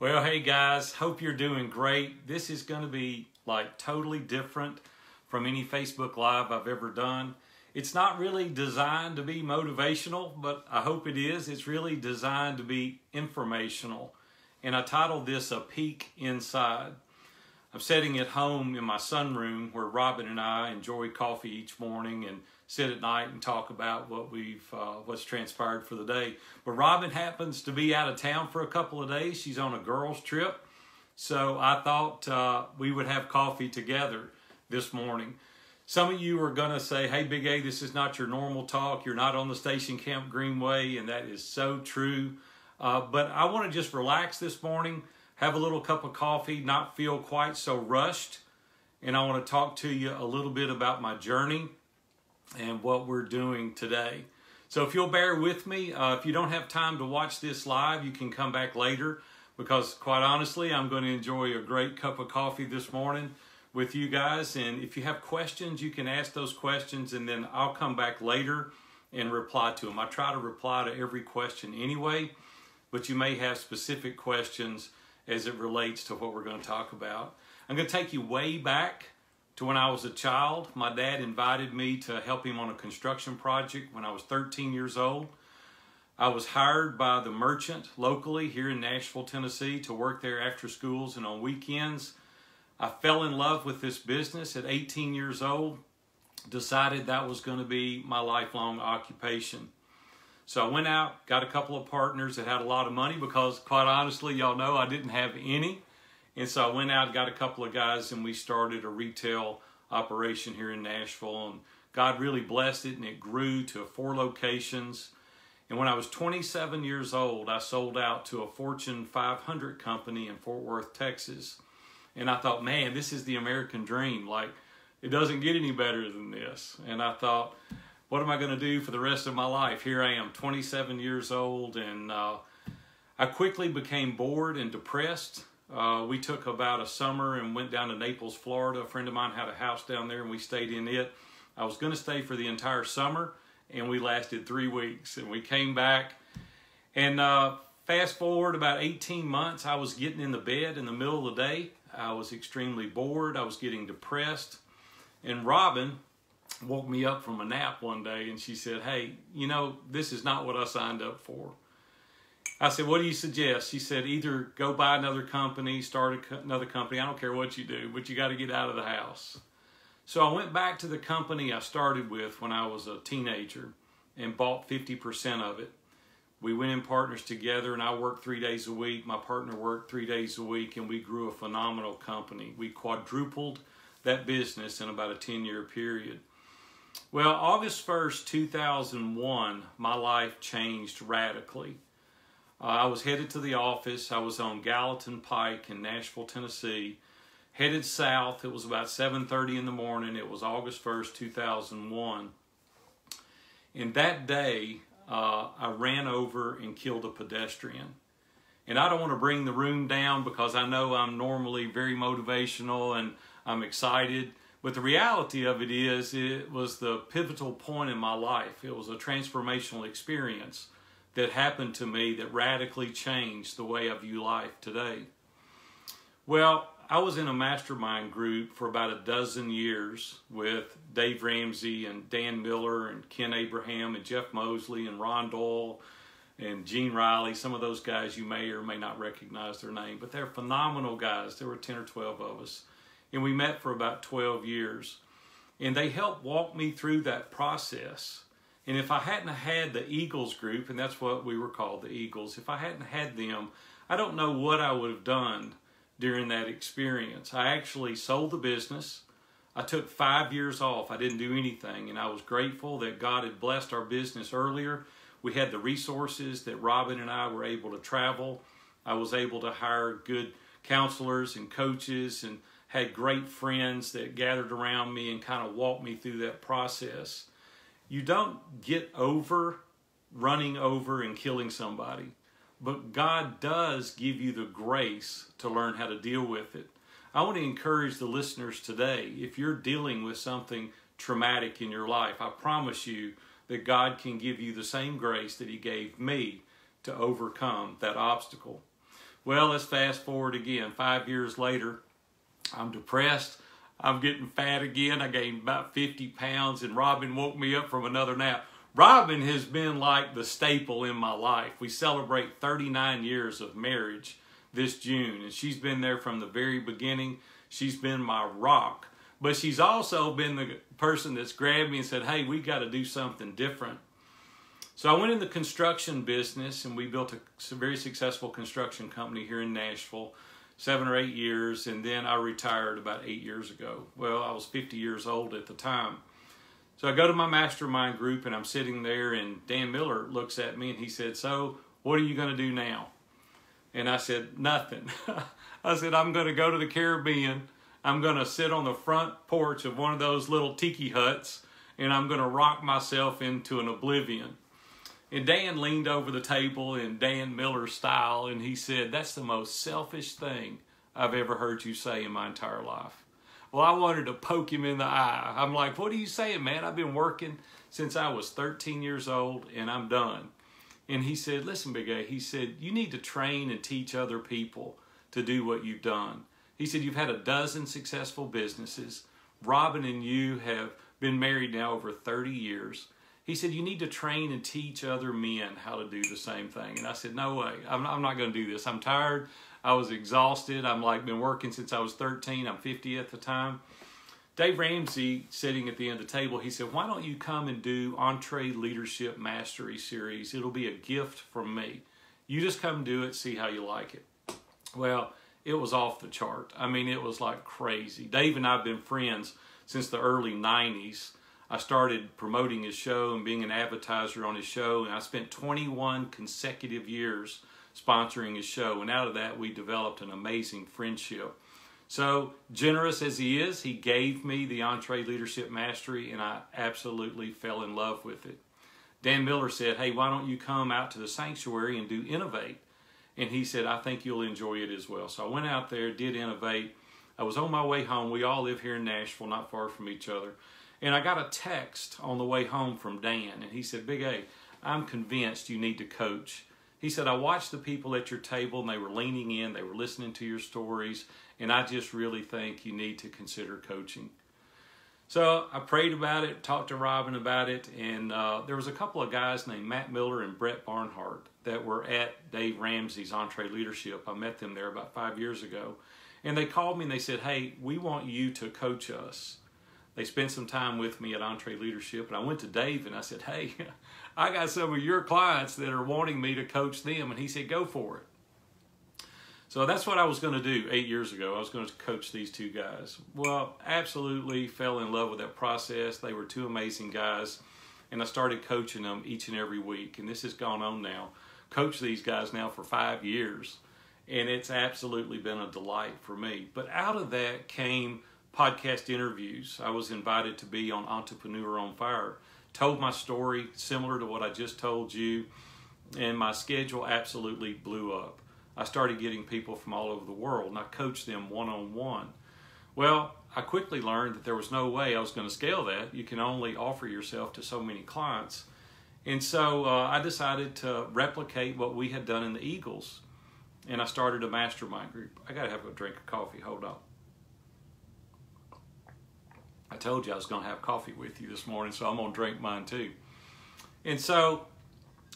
Well, hey guys, hope you're doing great. This is going to be like totally different from any Facebook Live I've ever done. It's not really designed to be motivational, but I hope it is. It's really designed to be informational. And I titled this A Peek Inside. I'm sitting at home in my sunroom where Robin and I enjoy coffee each morning and sit at night and talk about what's transpired for the day. But Robin happens to be out of town for a couple of days. She's on a girls' trip. So I thought we would have coffee together this morning. Some of you are going to say, hey, Big A, this is not your normal talk. You're not on the Station Camp Greenway, and that is so true. But I want to just relax this morning, have a little cup of coffee, not feel quite so rushed. And I want to talk to you a little bit about my journey and what we're doing today. So if you'll bear with me, if you don't have time to watch this live, you can come back later because quite honestly, I'm going to enjoy a great cup of coffee this morning with you guys. And if you have questions, you can ask those questions and then I'll come back later and reply to them. I try to reply to every question anyway, but you may have specific questions as it relates to what we're going to talk about. I'm going to take you way back to when I was a child. My dad invited me to help him on a construction project when I was 13 years old. I was hired by the merchant locally here in Nashville, Tennessee to work there after schools and on weekends. I fell in love with this business at 18 years old, decided that was going to be my lifelong occupation. So I went out, got a couple of partners that had a lot of money because quite honestly, y'all know I didn't have any. And so I went out, got a couple of guys, and we started a retail operation here in Nashville. And God really blessed it, and it grew to 4 locations. And when I was 27 years old, I sold out to a Fortune 500 company in Fort Worth, Texas. And I thought, man, this is the American dream. Like, it doesn't get any better than this. And I thought, what am I going to do for the rest of my life? Here I am, 27 years old, and I quickly became bored and depressed. We took about a summer and went down to Naples, Florida. A friend of mine had a house down there and we stayed in it. I was going to stay for the entire summer and we lasted 3 weeks and we came back. And fast forward about 18 months, I was getting in the bed in the middle of the day. I was extremely bored. I was getting depressed. And Robin woke me up from a nap one day and she said, hey, you know, this is not what I signed up for. I said, what do you suggest? She said, either go buy another company, start another company. I don't care what you do, but you got to get out of the house. So I went back to the company I started with when I was a teenager and bought 50% of it. We went in partners together and I worked 3 days a week. My partner worked 3 days a week and we grew a phenomenal company. We quadrupled that business in about a 10-year period. Well, August 1st, 2001, my life changed radically. I was headed to the office. I was on Gallatin Pike in Nashville, Tennessee. Headed south. It was about 7:30 in the morning. It was August 1st, 2001. And that day, I ran over and killed a pedestrian. And I don't want to bring the room down because I know I'm normally very motivational and I'm excited. But the reality of it is, it was the pivotal point in my life. It was a transformational experience that happened to me that radically changed the way I view life today. Well, I was in a mastermind group for about a dozen years with Dave Ramsey and Dan Miller and Ken Abraham and Jeff Mosley and Ron Doyle and Gene Riley. Some of those guys you may or may not recognize their name, but they're phenomenal guys. There were 10 or 12 of us. And we met for about 12 years. And they helped walk me through that process. And if I hadn't had the Eagles group, and that's what we were called, the Eagles, if I hadn't had them, I don't know what I would have done during that experience. I actually sold the business. I took 5 years off. I didn't do anything, and I was grateful that God had blessed our business earlier. We had the resources that Robin and I were able to travel. I was able to hire good counselors and coaches and had great friends that gathered around me and kind of walked me through that process. You don't get over running over and killing somebody, but God does give you the grace to learn how to deal with it. I want to encourage the listeners today, if you're dealing with something traumatic in your life, I promise you that God can give you the same grace that He gave me to overcome that obstacle. Well, let's fast forward again. 5 years later, I'm depressed. I'm getting fat again. I gained about 50 pounds, and Robin woke me up from another nap. Robin has been like the staple in my life. We celebrate 39 years of marriage this June, and she's been there from the very beginning. She's been my rock. But she's also been the person that's grabbed me and said, hey, we got to do something different. So I went in the construction business, and we built a very successful construction company here in Nashville, 7 or 8 years, and then I retired about 8 years ago. Well, I was 50 years old at the time. So I go to my mastermind group, and I'm sitting there, and Dan Miller looks at me, and he said, so what are you going to do now? And I said, nothing. I said, I'm going to go to the Caribbean. I'm going to sit on the front porch of one of those little tiki huts, and I'm going to rock myself into an oblivion. And Dan leaned over the table in Dan Miller style, and he said, that's the most selfish thing I've ever heard you say in my entire life. Well, I wanted to poke him in the eye. I'm like, what are you saying, man? I've been working since I was 13 years old, and I'm done. And he said, listen, Big A, he said, you need to train and teach other people to do what you've done. He said, you've had a dozen successful businesses. Robin and you have been married now over 30 years. He said, you need to train and teach other men how to do the same thing. And I said, no way. I'm not going to do this. I'm tired. I was exhausted. I'm like been working since I was 13. I'm 50 at the time. Dave Ramsey, sitting at the end of the table, he said, why don't you come and do Entree Leadership Mastery Series? It'll be a gift from me. You just come do it, see how you like it. Well, it was off the chart. I mean, it was like crazy. Dave and I have been friends since the early 90s. I started promoting his show and being an advertiser on his show, and I spent 21 consecutive years sponsoring his show, and out of that we developed an amazing friendship. So generous as he is, he gave me the Entree Leadership Mastery, and I absolutely fell in love with it. Dan Miller said, hey, why don't you come out to the sanctuary and do Innovate? And he said, I think you'll enjoy it as well. So I went out there, did Innovate. I was on my way home. We all live here in Nashville, not far from each other. And I got a text on the way home from Dan, and he said, Big A, I'm convinced you need to coach. He said, I watched the people at your table, and they were leaning in, they were listening to your stories, and I just really think you need to consider coaching. So I prayed about it, talked to Robin about it, and there was a couple of guys named Matt Miller and Brett Barnhart that were at Dave Ramsey's Entree Leadership. I met them there about 5 years ago, and they called me and they said, hey, we want you to coach us. They spent some time with me at Entree Leadership, and I went to Dave and I said, hey, I got some of your clients that are wanting me to coach them, and he said, go for it. So that's what I was going to do 8 years ago. I was going to coach these two guys. Well, absolutely fell in love with that process. They were two amazing guys, and I started coaching them each and every week, and this has gone on now. Coach these guys now for 5 years, and it's absolutely been a delight for me. But out of that came podcast interviews. I was invited to be on Entrepreneur on Fire. Told my story similar to what I just told you, and my schedule absolutely blew up. I started getting people from all over the world, and I coached them one-on-one. Well, I quickly learned that there was no way I was going to scale that. You can only offer yourself to so many clients. And so I decided to replicate what we had done in the Eagles, and I started a mastermind group. I got to have a drink of coffee. Hold on. I told you I was going to have coffee with you this morning, so I'm going to drink mine too. And so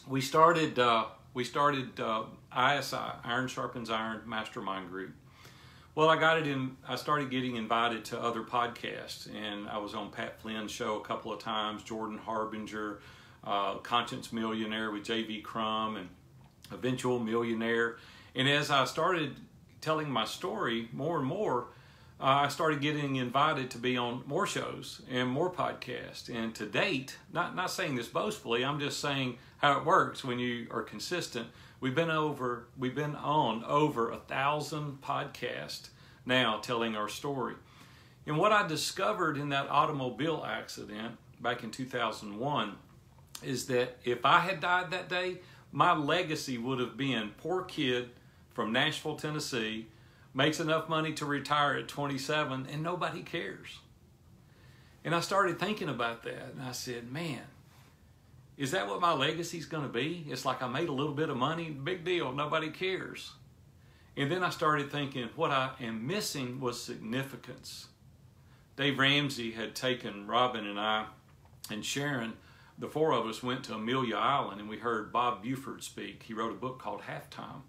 we started ISI, Ironsharpensiron Mastermind Group. Well, I started getting invited to other podcasts, and I was on Pat Flynn's show a couple of times, Jordan Harbinger, Conscience Millionaire with J.V. Crum, and Eventual Millionaire. And as I started telling my story more and more, I started getting invited to be on more shows and more podcasts. And to date, not saying this boastfully, I'm just saying how it works when you are consistent. We've been on over 1,000 podcasts now telling our story. And what I discovered in that automobile accident back in 2001 is that if I had died that day, my legacy would have been poor kid from Nashville, Tennessee, makes enough money to retire at 27, and nobody cares. And I started thinking about that, and I said, man, is that what my legacy is going to be? It's like I made a little bit of money, big deal, nobody cares. And then I started thinking what I am missing was significance. Dave Ramsey had taken Robin and I and Sharon, the four of us went to Amelia Island, and we heard Bob Buford speak. He wrote a book called Halftime.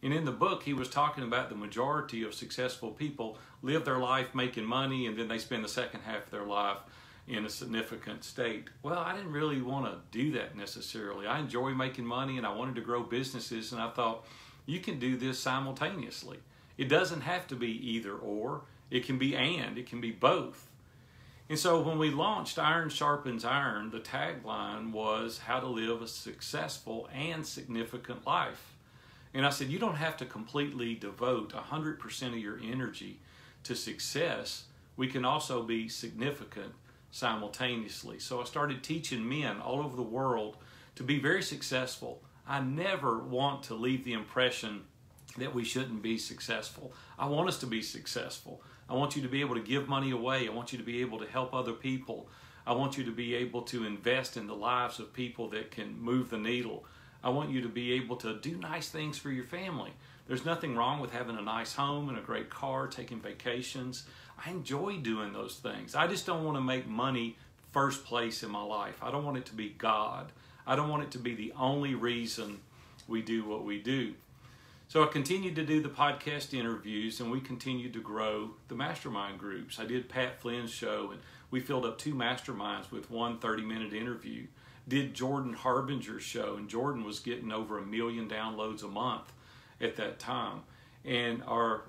And in the book, he was talking about the majority of successful people live their life making money, and then they spend the second half of their life in a significant state. Well, I didn't really want to do that necessarily. I enjoy making money, and I wanted to grow businesses, and I thought, you can do this simultaneously. It doesn't have to be either or. It can be and. It can be both. And so when we launched Iron Sharpens Iron, the tagline was how to live a successful and significant life. And I said, you don't have to completely devote 100% of your energy to success. We can also be significant simultaneously. So I started teaching men all over the world to be very successful. I never want to leave the impression that we shouldn't be successful. I want us to be successful. I want you to be able to give money away. I want you to be able to help other people. I want you to be able to invest in the lives of people that can move the needle. I want you to be able to do nice things for your family. There's nothing wrong with having a nice home and a great car, taking vacations. I enjoy doing those things. I just don't want to make money first place in my life. I don't want it to be God. I don't want it to be the only reason we do what we do. So I continued to do the podcast interviews, and we continued to grow the mastermind groups. I did Pat Flynn's show, and we filled up 2 masterminds with one 30-minute interview. Did Jordan Harbinger's show, and Jordan was getting over 1 million downloads a month at that time. And our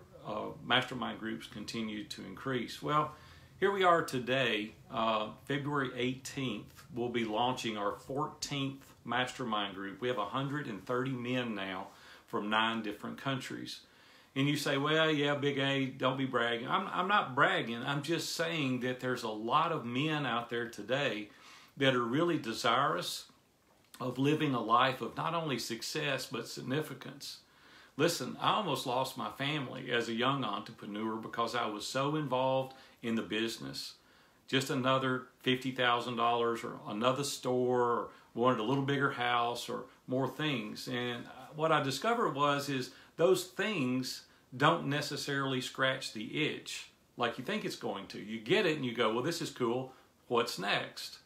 mastermind groups continued to increase. Well, here we are today, February 18th. We'll be launching our 14th mastermind group. We have 130 men now from 9 different countries. And you say, well, yeah, Big A, don't be bragging. I'm not bragging. I'm just saying that there's a lot of men out there today that are really desirous of living a life of not only success, but significance. Listen, I almost lost my family as a young entrepreneur because I was so involved in the business. Just another $50,000 or another store, or wanted a little bigger house or more things. And what I discovered is those things don't necessarily scratch the itch like you think it's going to. You get it and you go, well, this is cool. What's next?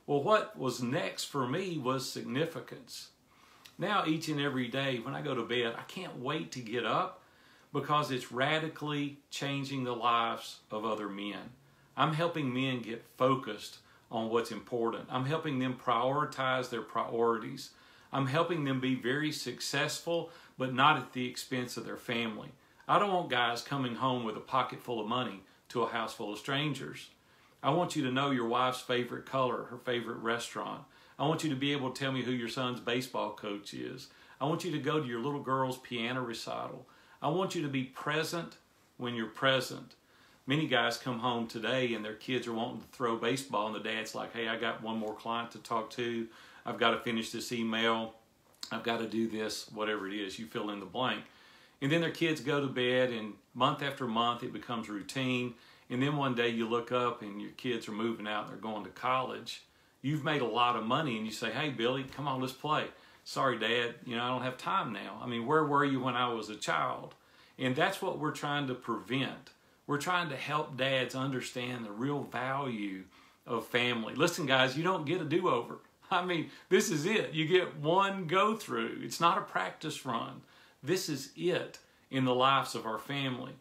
Well, what was next for me was significance. Now, each and every day when I go to bed, I can't wait to get up because it's radically changing the lives of other men. I'm helping men get focused on what's important. I'm helping them prioritize their priorities. I'm helping them be very successful, but not at the expense of their family. I don't want guys coming home with a pocket full of money to a house full of strangers. I want you to know your wife's favorite color, her favorite restaurant. I want you to be able to tell me who your son's baseball coach is. I want you to go to your little girl's piano recital. I want you to be present when you're present. Many guys come home today and their kids are wanting to throw baseball, and the dad's like, hey, I got one more client to talk to. I've got to finish this email. I've got to do this, whatever it is. You fill in the blank. And then their kids go to bed, and month after month it becomes routine. And then one day you look up and your kids are moving out and they're going to college. You've made a lot of money and you say, hey, Billy, come on, let's play. Sorry, Dad, I don't have time now. I mean, where were you when I was a child? And that's what we're trying to prevent. We're trying to help dads understand the real value of family. Listen, guys, you don't get a do-over. I mean, this is it. You get one go-through. It's not a practice run. This is it in the lives of our family.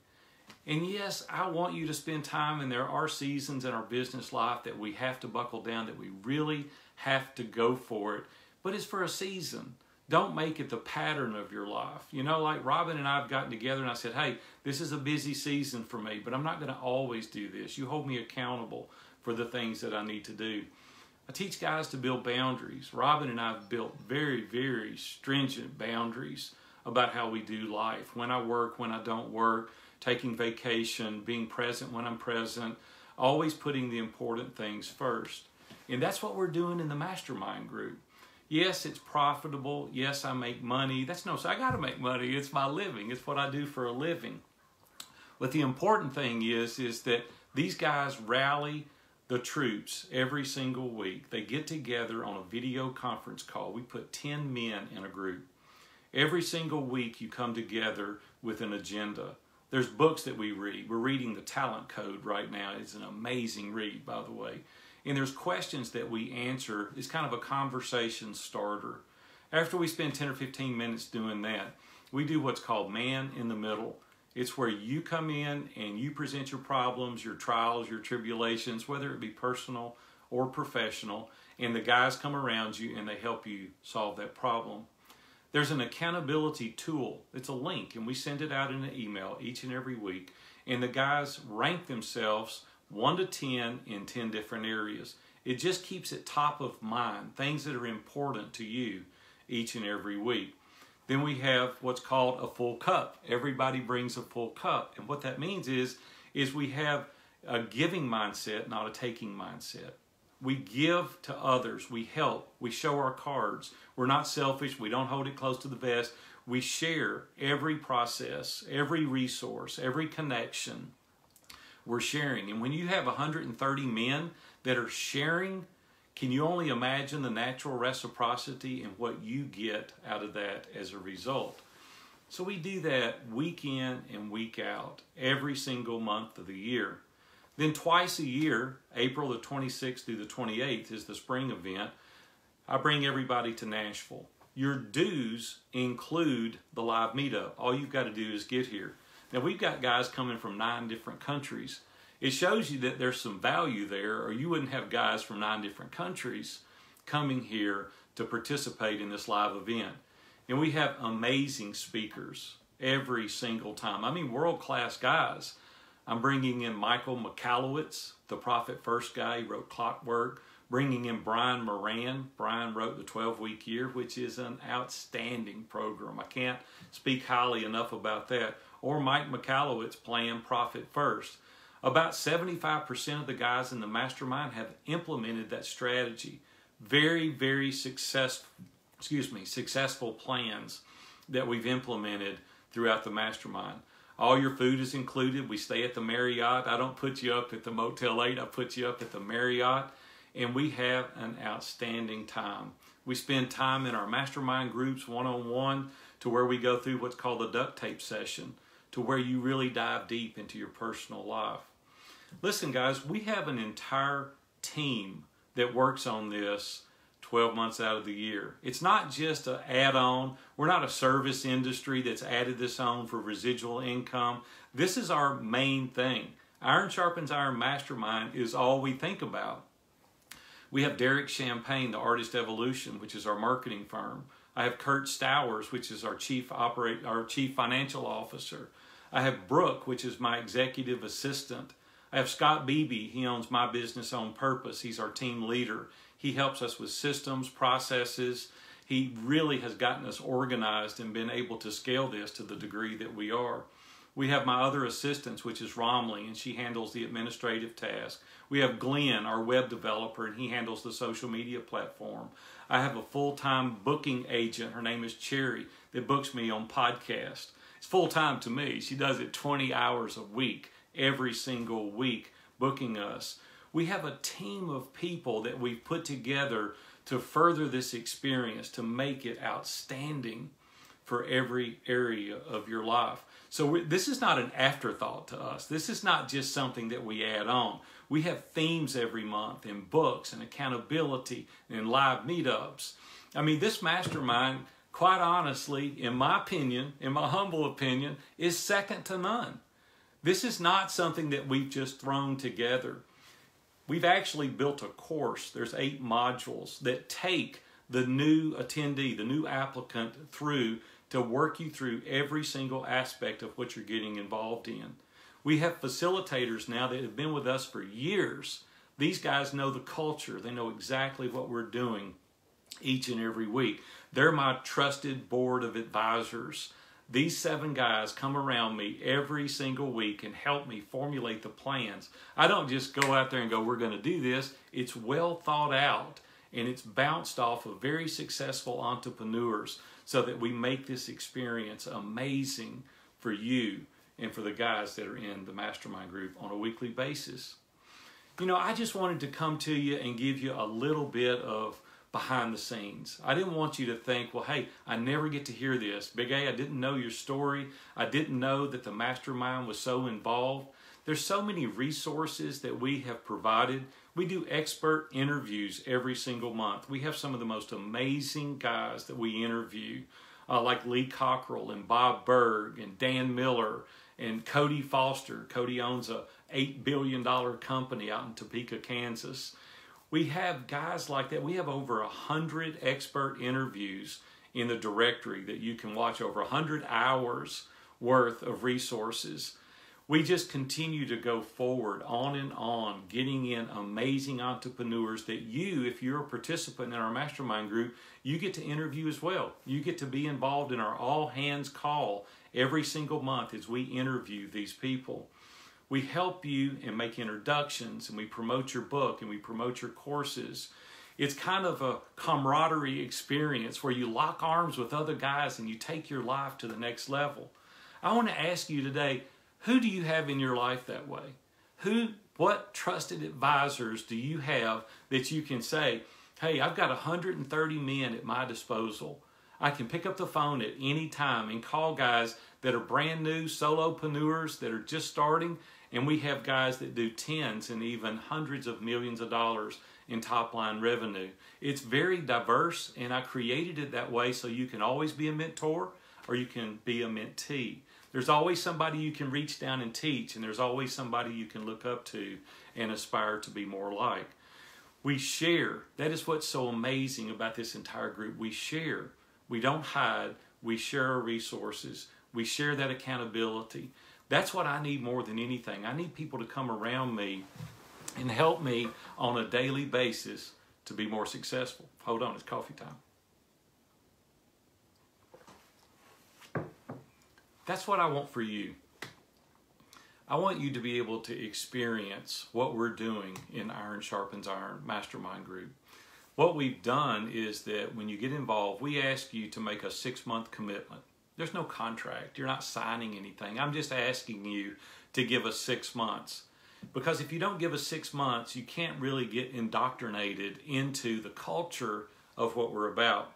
And yes, I want you to spend time, and there are seasons in our business life that we have to buckle down, that we really have to go for it. But it's for a season. Don't make it the pattern of your life. Like Robin and I have gotten together and I said, hey, this is a busy season for me, but I'm not going to always do this. You hold me accountable for the things that I need to do. I teach guys to build boundaries. Robin and I have built very, very stringent boundaries about how we do life. When I work, when I don't work, taking vacation, being present when I'm present, always putting the important things first. And that's what we're doing in the mastermind group. Yes, it's profitable. Yes, I make money. So I got to make money. It's my living. It's what I do for a living. But the important thing is that these guys rally the troops every single week. They get together on a video conference call. We put 10 men in a group. Every single week you come together with an agenda. There's books that we read. We're reading The Talent Code right now. It's an amazing read, by the way. And there's questions that we answer. It's kind of a conversation starter. After we spend 10 or 15 minutes doing that, we do what's called Man in the Middle. It's where you come in and you present your problems, your trials, your tribulations, whether it be personal or professional, and the guys come around you and they help you solve that problem. There's an accountability tool. It's a link, and we send it out in an email each and every week, and the guys rank themselves 1 to 10 in 10 different areas. It just keeps it top of mind, things that are important to you each and every week. Then we have what's called a full cup. Everybody brings a full cup, and what that means is we have a giving mindset, not a taking mindset. We give to others, we help, we show our cards. We're not selfish, we don't hold it close to the vest. We share every process, every resource, every connection. We're sharing. And when you have 130 men that are sharing, can you only imagine the natural reciprocity and what you get out of that as a result? So we do that week in and week out, every single month of the year. Then twice a year, April the 26th through the 28th is the spring event. I bring everybody to Nashville. Your dues include the live meetup. All you've got to do is get here. Now we've got guys coming from 9 different countries. It shows you that there's some value there, or you wouldn't have guys from 9 different countries coming here to participate in this live event. And we have amazing speakers every single time. I mean, world-class guys. I'm bringing in Michael Michalowicz, the Profit First guy. He wrote Clockwork. Bringing in Brian Moran. Brian wrote The 12-Week Year, which is an outstanding program. I can't speak highly enough about that. Or Mike Michalowicz playing Profit First. About 75% of the guys in the Mastermind have implemented that strategy. Very, very successful plans that we've implemented throughout the Mastermind. All your food is included. We stay at the Marriott. I don't put you up at the Motel 8. I put you up at the Marriott. And we have an outstanding time. We spend time in our Mastermind groups one-on-one to where we go through what's called the duct tape session, to where you really dive deep into your personal life. Listen, guys, we have an entire team that works on this 12 months out of the year. It's not just an add-on. We're not a service industry that's added this on for residual income. This is our main thing. Ironsharpensiron Mastermind is all we think about. We have Derek Champagne, the Artist Evolution, which is our marketing firm. I have Kurt Stowers, which is our chief financial officer. I have Brooke, which is my executive assistant. I have Scott Beebe. He owns My Business on Purpose. He's our team leader. He helps us with systems, processes. He really has gotten us organized and been able to scale this to the degree that we are. We have my other assistants, which is Romley, and she handles the administrative task. We have Glenn, our web developer, and he handles the social media platform. I have a full-time booking agent. Her name is Cherry, that books me on podcasts. It's full-time to me. She does it 20 hours a week, every single week, booking us. We have a team of people that we've put together to further this experience, to make it outstanding for every area of your life. So this is not an afterthought to us. This is not just something that we add on. We have themes every month in books and accountability and live meetups. I mean, this mastermind, quite honestly, in my opinion, in my humble opinion, is second to none. This is not something that we've just thrown together. We've actually built a course. There's 8 modules that take the new attendee, the new applicant through to work you through every single aspect of what you're getting involved in. We have facilitators now that have been with us for years. These guys know the culture. They know exactly what we're doing each and every week. They're my trusted board of advisors. These 7 guys come around me every single week and help me formulate the plans. I don't just go out there and go, we're going to do this. It's well thought out, and it's bounced off of very successful entrepreneurs so that we make this experience amazing for you and for the guys that are in the mastermind group on a weekly basis. You know, I just wanted to come to you and give you a little bit of behind the scenes. I didn't want you to think, well, hey, I never get to hear this. Big A, I didn't know your story. I didn't know that the Mastermind was so involved. There's so many resources that we have provided. We do expert interviews every single month. We have some of the most amazing guys that we interview, like Lee Cockrell and Bob Berg and Dan Miller and Cody Foster. Cody owns a $8 billion company out in Topeka, Kansas. We have guys like that. We have over 100 expert interviews in the directory that you can watch, over 100 hours worth of resources. We just continue to go forward on and on, getting in amazing entrepreneurs that you, if you're a participant in our mastermind group, you get to interview as well. You get to be involved in our all hands call every single month as we interview these people. We help you and make introductions, and we promote your book, and we promote your courses. It's kind of a camaraderie experience where you lock arms with other guys and you take your life to the next level. I want to ask you today, who do you have in your life that way? What trusted advisors do you have that you can say, hey, I've got 130 men at my disposal. I can pick up the phone at any time and call guys that are brand new, solopreneurs that are just starting, and we have guys that do tens and even hundreds of millions of dollars in top-line revenue. It's very diverse, and I created it that way so you can always be a mentor or you can be a mentee. There's always somebody you can reach down and teach, and there's always somebody you can look up to and aspire to be more like. We share. That is what's so amazing about this entire group. We share. We don't hide. We share our resources. We share that accountability. That's what I need more than anything. I need people to come around me and help me on a daily basis to be more successful. Hold on, it's coffee time. That's what I want for you. I want you to be able to experience what we're doing in Ironsharpensiron Mastermind Group. What we've done is that when you get involved, we ask you to make a 6-month commitment. There's no contract. You're not signing anything. I'm just asking you to give us 6 months. Because if you don't give us 6 months, you can't really get indoctrinated into the culture of what we're about.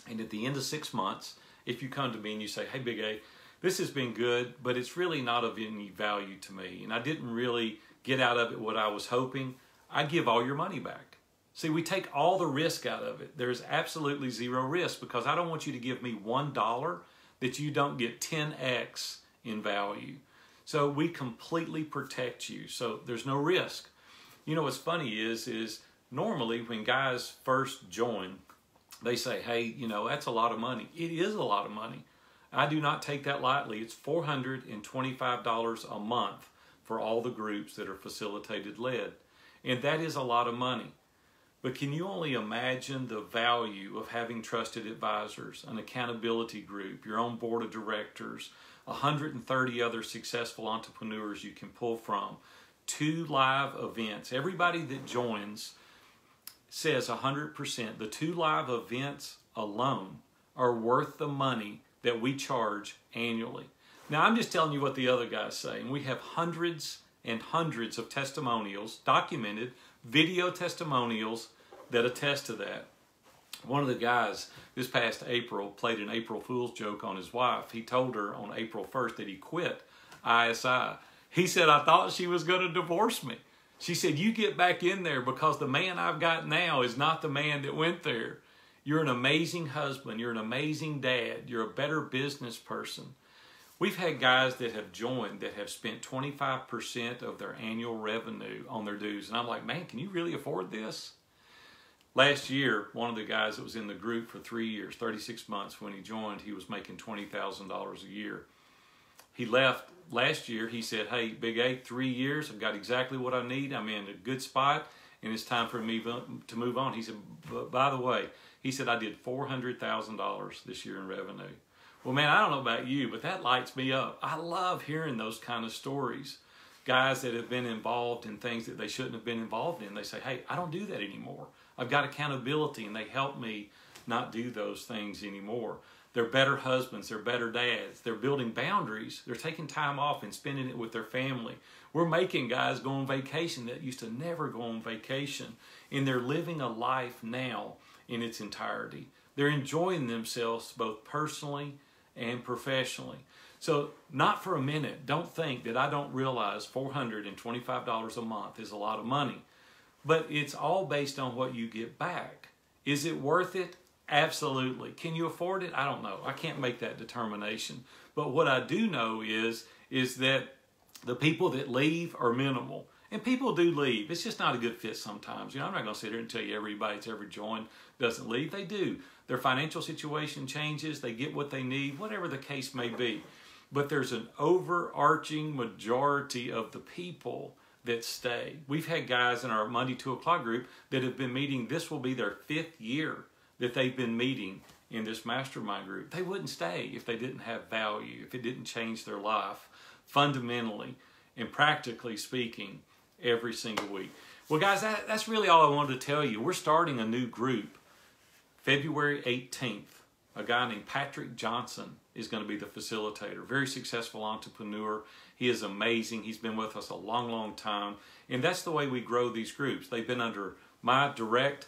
And at the end of 6 months, if you come to me and you say, hey, Big A, this has been good, but it's really not of any value to me, and I didn't really get out of it what I was hoping, I give all your money back. See, we take all the risk out of it. There's absolutely zero risk because I don't want you to give me $1 that you don't get 10x in value. So we completely protect you. So there's no risk. You know what's funny is normally when guys first join, they say, hey, you know, that's a lot of money. It is a lot of money. I do not take that lightly. It's $425 a month for all the groups that are facilitated led. And that is a lot of money. But can you only imagine the value of having trusted advisors, an accountability group, your own board of directors, 130 other successful entrepreneurs you can pull from, 2 live events. Everybody that joins says 100%. The 2 live events alone are worth the money that we charge annually. Now, I'm just telling you what the other guys say, and we have hundreds and hundreds of testimonials, documented video testimonials that attest to that. One of the guys this past April played an April Fool's joke on his wife. He told her on April 1st that he quit ISI. He said, I thought she was going to divorce me. She said, you get back in there because the man I've got now is not the man that went there. You're an amazing husband. You're an amazing dad. You're a better business person. We've had guys that have joined that have spent 25% of their annual revenue on their dues. And I'm like, man, can you really afford this? Last year, one of the guys that was in the group for 3 years, 36 months when he joined, he was making $20,000 a year. He left last year. He said, hey, Big A, 3 years. I've got exactly what I need. I'm in a good spot, and it's time for me to move on. He said, by the way, he said, I did $400,000 this year in revenue. Well, man, I don't know about you, but that lights me up. I love hearing those kind of stories. Guys that have been involved in things that they shouldn't have been involved in. They say, hey, I don't do that anymore. I've got accountability, and they help me not do those things anymore. They're better husbands. They're better dads. They're building boundaries. They're taking time off and spending it with their family. We're making guys go on vacation that used to never go on vacation. And they're living a life now in its entirety. They're enjoying themselves both personally and professionally. So not for a minute, don't think that I don't realize $425 a month is a lot of money. But it's all based on what you get back. Is it worth it? Absolutely. Can you afford it? I don't know. I can't make that determination. But what I do know is that the people that leave are minimal. And people do leave. It's just not a good fit sometimes. I'm not going to sit here and tell you everybody that's ever joined doesn't leave. They do. Their financial situation changes. They get what they need, whatever the case may be. But there's an overarching majority of the people that stay. We've had guys in our Monday 2 o'clock group that have been meeting. This will be their 5th year that they've been meeting in this mastermind group. They wouldn't stay if they didn't have value, if it didn't change their life fundamentally and practically speaking every single week. Well, guys, that's really all I wanted to tell you. We're starting a new group February 18th. A guy named Patrick Johnson is going to be the facilitator. Very successful entrepreneur. He is amazing. He's been with us a long, long time. And that's the way we grow these groups. They've been under my direct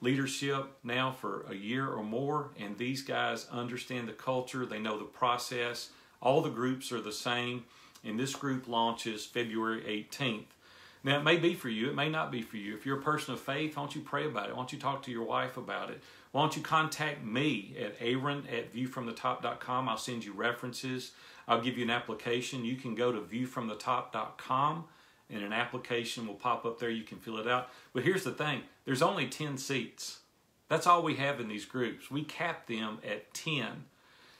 leadership now for a year or more. And these guys understand the culture. They know the process. All the groups are the same. And this group launches February 18th. Now, it may be for you. It may not be for you. If you're a person of faith, why don't you pray about it? Why don't you talk to your wife about it? Why don't you contact me at aaron@viewfromthetop.com. I'll send you references. I'll give you an application. You can go to viewfromthetop.com and an application will pop up there. You can fill it out. But here's the thing. There's only 10 seats. That's all we have in these groups. We cap them at 10.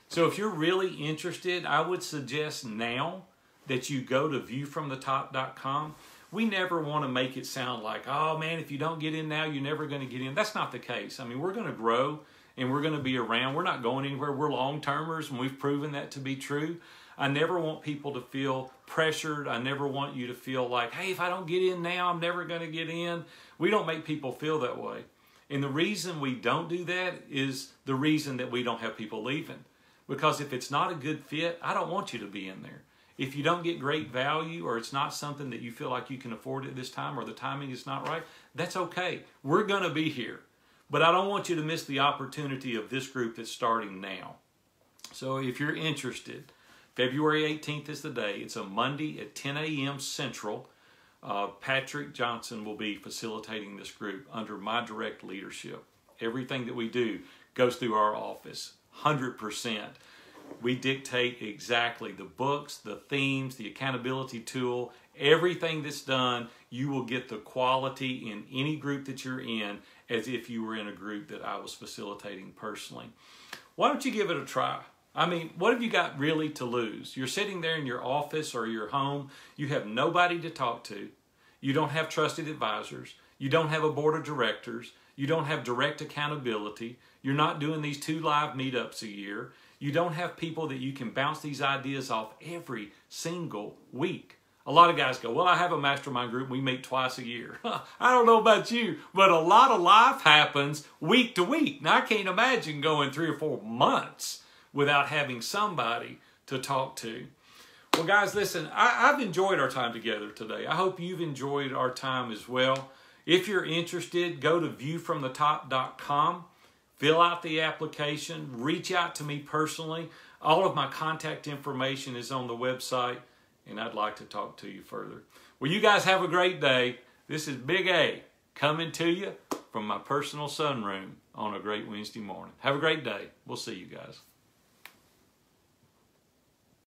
So if you're really interested, I would suggest now that you go to viewfromthetop.com. We never want to make it sound like, oh man, if you don't get in now, you're never going to get in. That's not the case. I mean, we're going to grow and we're going to be around. We're not going anywhere. We're long-termers and we've proven that to be true. I never want people to feel pressured. I never want you to feel like, hey, if I don't get in now, I'm never going to get in. We don't make people feel that way. And the reason we don't do that is the reason that we don't have people leaving. Because if it's not a good fit, I don't want you to be in there. If you don't get great value or it's not something that you feel like you can afford at this time or the timing is not right, that's okay. We're going to be here. But I don't want you to miss the opportunity of this group that's starting now. So if you're interested, February 18th is the day. It's a Monday at 10 a.m. Central. Patrick Johnson will be facilitating this group under my direct leadership. Everything that we do goes through our office, 100%. We dictate exactly the books, the themes, the accountability tool, everything that's done. You will get the quality in any group that you're in as if you were in a group that I was facilitating personally. Why don't you give it a try? I mean, what have you got really to lose? You're sitting there in your office or your home. You have nobody to talk to. You don't have trusted advisors. You don't have a board of directors. You don't have direct accountability. You're not doing these 2 live meetups a year. You don't have people that you can bounce these ideas off every single week. A lot of guys go, well, I have a mastermind group. We meet twice a year. I don't know about you, but a lot of life happens week to week. Now, I can't imagine going 3 or 4 months without having somebody to talk to. Well, guys, listen, I've enjoyed our time together today. I hope you've enjoyed our time as well. If you're interested, go to viewfromthetop.com. Fill out the application. Reach out to me personally. All of my contact information is on the website, and I'd like to talk to you further. Well, you guys have a great day. This is Big A coming to you from my personal sunroom on a great Wednesday morning. Have a great day. We'll see you guys.